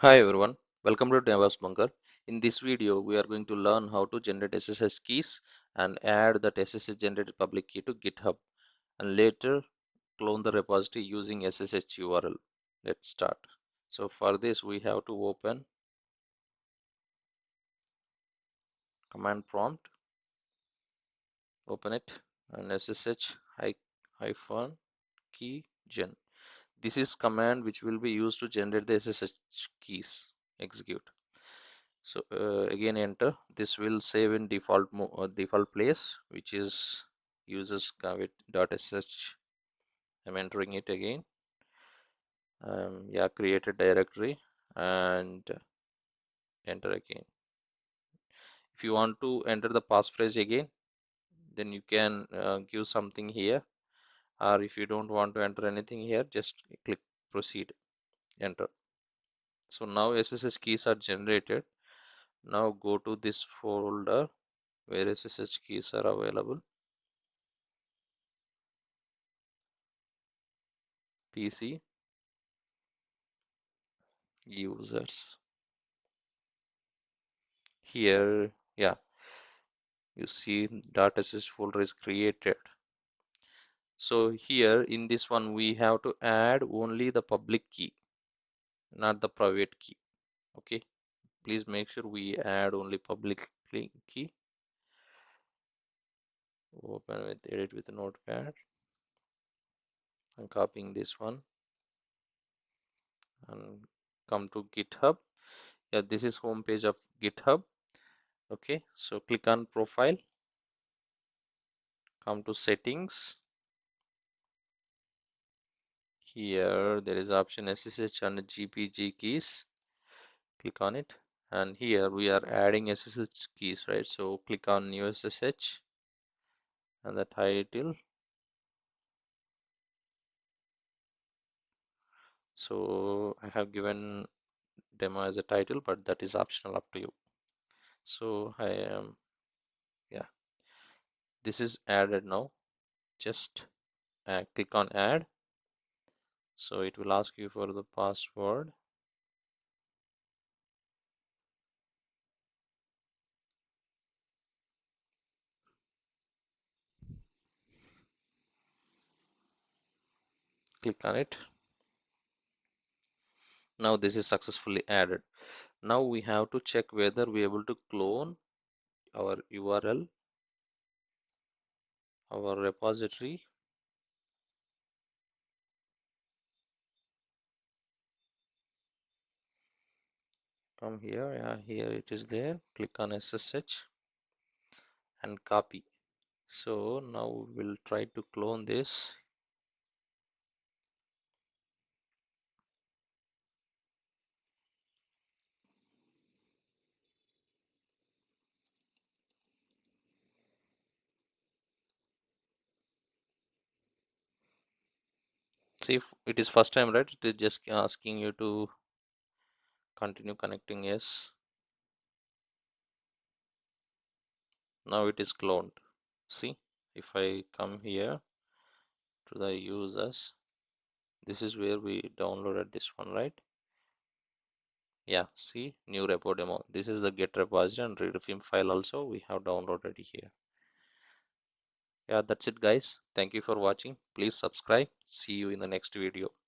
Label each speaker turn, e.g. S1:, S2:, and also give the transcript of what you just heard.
S1: Hi everyone, welcome to DevOps Bunker. In this video, we are going to learn how to generate SSH keys and add that SSH generated public key to GitHub and later clone the repository using SSH URL. Let's start. So for this, we have to open command prompt, open it, and SSH hyphen key gen. This is command which will be used to generate the SSH keys. Execute. So again enter. This will save in default place, which is users sh. I'm entering it again. Yeah, create a directory and enter again. If you want to enter the passphrase again, then you can give something here, or if you don't want to enter anything here, just click proceed, enter. So now SSH keys are generated. Now go to this folder where SSH keys are available. PC users. Here, yeah, you see .sh folder is created. So here in this one, we have to add only the public key, not the private key. Okay, please make sure we add only public key. Open with edit with notepad. I'm copying this one and come to GitHub. Yeah, this is home page of GitHub. Okay, so click on profile, come to settings. Here there is option SSH and GPG keys. Click on it, and here we are adding SSH keys, right? So click on new SSH and the title. So I have given demo as a title, but that is optional, up to you. So I am, yeah, this is added now. Just click on add. So it will ask you for the password. Click on it. Now this is successfully added. Now we have to check whether we are able to clone our URL, our repository. Come here, yeah, here it is there. Click on SSH and copy. So now we'll try to clone this. See if it is first time, right? It is just asking you to continue connecting. Yes. Now it is cloned. See, if I come here to the users, this is where we downloaded this one, right? Yeah, see, new repo demo. This is the get repository and readfim file also we have downloaded here. Yeah, that's it guys. Thank you for watching. Please subscribe. See you in the next video.